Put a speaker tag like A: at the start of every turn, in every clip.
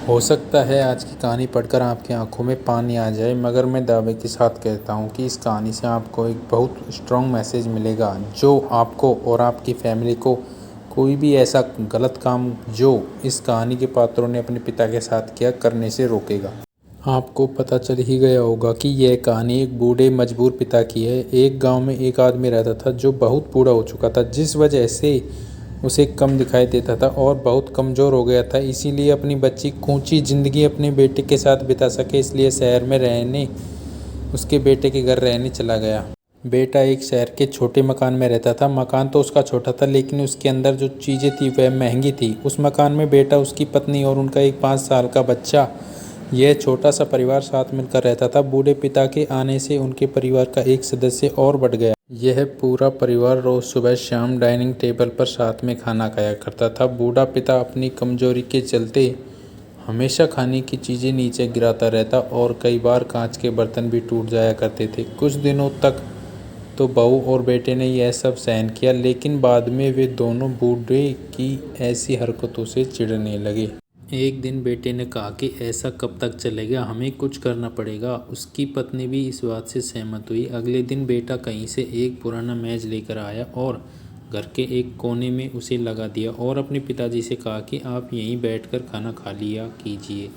A: हो सकता है आज की कहानी पढ़कर आपकी आंखों में पानी आ जाए, मगर मैं दावे के साथ कहता हूँ कि इस कहानी से आपको एक बहुत स्ट्रॉन्ग मैसेज मिलेगा जो आपको और आपकी फैमिली को कोई भी ऐसा गलत काम जो इस कहानी के पात्रों ने अपने पिता के साथ किया करने से रोकेगा। आपको पता चल ही गया होगा कि यह कहानी एक बूढ़े मजबूर पिता की है। एक गांव में एक आदमी रहता था जो बहुत बूढ़ा हो चुका था, जिस वजह से उसे कम दिखाई देता था और बहुत कमज़ोर हो गया था। इसीलिए अपनी बच्ची कूंची ज़िंदगी अपने बेटे के साथ बिता सके, इसलिए शहर में रहने उसके बेटे के घर रहने चला गया। बेटा एक शहर के छोटे मकान में रहता था। मकान तो उसका छोटा था, लेकिन उसके अंदर जो चीज़ें थी वह महंगी थी। उस मकान में बेटा, उसकी पत्नी और उनका एक 5 साल का बच्चा, यह छोटा सा परिवार साथ मिलकर रहता था। बूढ़े पिता के आने से उनके परिवार का एक सदस्य और बढ़ गया। यह पूरा परिवार रोज सुबह शाम डाइनिंग टेबल पर साथ में खाना खाया करता था। बूढ़ा पिता अपनी कमजोरी के चलते हमेशा खाने की चीज़ें नीचे गिराता रहता और कई बार कांच के बर्तन भी टूट जाया करते थे। कुछ दिनों तक तो बहू और बेटे ने यह सब सहन किया, लेकिन बाद में वे दोनों बूढ़े की ऐसी हरकतों से चिढ़ने लगे। एक दिन बेटे ने कहा कि ऐसा कब तक चलेगा, हमें कुछ करना पड़ेगा। उसकी पत्नी भी इस बात से सहमत हुई। अगले दिन बेटा कहीं से एक पुराना मेज लेकर आया और घर के एक कोने में उसे लगा दिया और अपने पिताजी से कहा कि आप यहीं बैठकर खाना खा लिया कीजिए।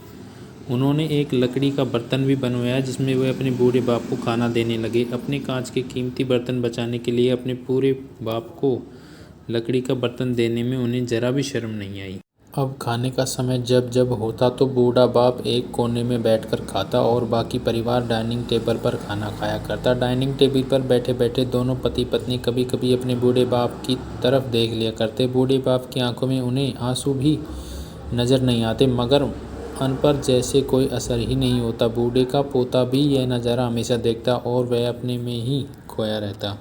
A: उन्होंने एक लकड़ी का बर्तन भी बनवाया जिसमें वे अपने बूढ़े बाप को खाना देने लगे। अपने कांच के कीमती बर्तन बचाने के लिए अपने पूरे बाप को लकड़ी का बर्तन देने में उन्हें जरा भी शर्म नहीं आई। अब खाने का समय जब जब होता तो बूढ़ा बाप एक कोने में बैठकर खाता और बाकी परिवार डाइनिंग टेबल पर खाना खाया करता। डाइनिंग टेबल पर बैठे बैठे दोनों पति पत्नी कभी कभी अपने बूढ़े बाप की तरफ देख लिया करते। बूढ़े बाप की आंखों में उन्हें आंसू भी नजर नहीं आते, मगर उन पर जैसे कोई असर ही नहीं होता। बूढ़े का पोता भी यह नज़ारा हमेशा देखता और वह अपने में ही खोया रहता।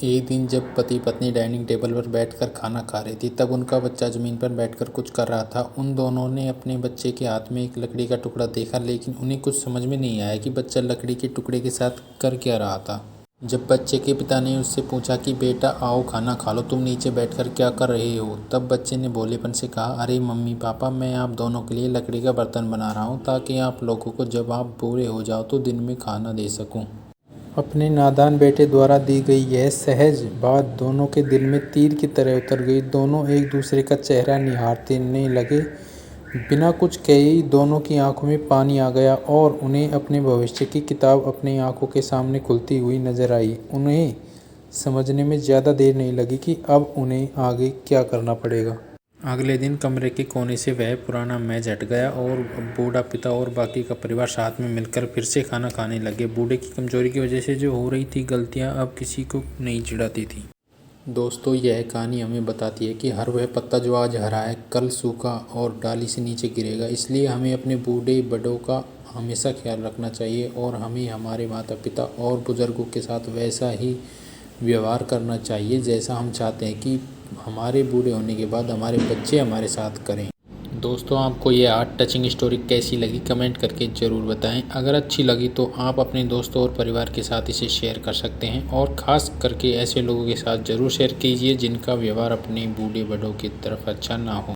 A: एक दिन जब पति पत्नी डाइनिंग टेबल पर बैठकर खाना खा रही थी, तब उनका बच्चा ज़मीन पर बैठकर कुछ कर रहा था। उन दोनों ने अपने बच्चे के हाथ में एक लकड़ी का टुकड़ा देखा, लेकिन उन्हें कुछ समझ में नहीं आया कि बच्चा लकड़ी के टुकड़े के साथ कर क्या रहा था। जब बच्चे के पिता ने उससे पूछा कि बेटा आओ खाना खा लो, तुम नीचे बैठकर क्या कर रहे हो, तब बच्चे ने भोलेपन से कहा, अरे मम्मी पापा, मैं आप दोनों के लिए लकड़ी का बर्तन बना रहा हूँ ताकि आप लोगों को जब आप बूढ़े हो जाओ तो दिन में खाना दे सकूँ। अपने नादान बेटे द्वारा दी गई यह सहज बात दोनों के दिल में तीर की तरह उतर गई। दोनों एक दूसरे का चेहरा निहारने लगे। बिना कुछ कहे दोनों की आंखों में पानी आ गया और उन्हें अपने भविष्य की किताब अपनी आंखों के सामने खुलती हुई नजर आई। उन्हें समझने में ज़्यादा देर नहीं लगी कि अब उन्हें आगे क्या करना पड़ेगा। अगले दिन कमरे के कोने से वह पुराना मेज हट गया और बूढ़ा पिता और बाकी का परिवार साथ में मिलकर फिर से खाना खाने लगे। बूढ़े की कमजोरी की वजह से जो हो रही थी गलतियां अब किसी को नहीं चिढ़ाती थी। दोस्तों, यह कहानी हमें बताती है कि हर वह पत्ता जो आज हरा है कल सूखा और डाली से नीचे गिरेगा। इसलिए हमें अपने बूढ़े बड़ों का हमेशा ख्याल रखना चाहिए और हमें हमारे माता पिता और बुज़ुर्गों के साथ वैसा ही व्यवहार करना चाहिए जैसा हम चाहते हैं कि हमारे बूढ़े होने के बाद हमारे बच्चे हमारे साथ करें। दोस्तों, आपको ये हार्ट टचिंग स्टोरी कैसी लगी कमेंट करके ज़रूर बताएं। अगर अच्छी लगी तो आप अपने दोस्तों और परिवार के साथ इसे शेयर कर सकते हैं और ख़ास करके ऐसे लोगों के साथ ज़रूर शेयर कीजिए जिनका व्यवहार अपने बूढ़े बड़ों की तरफ अच्छा ना हो।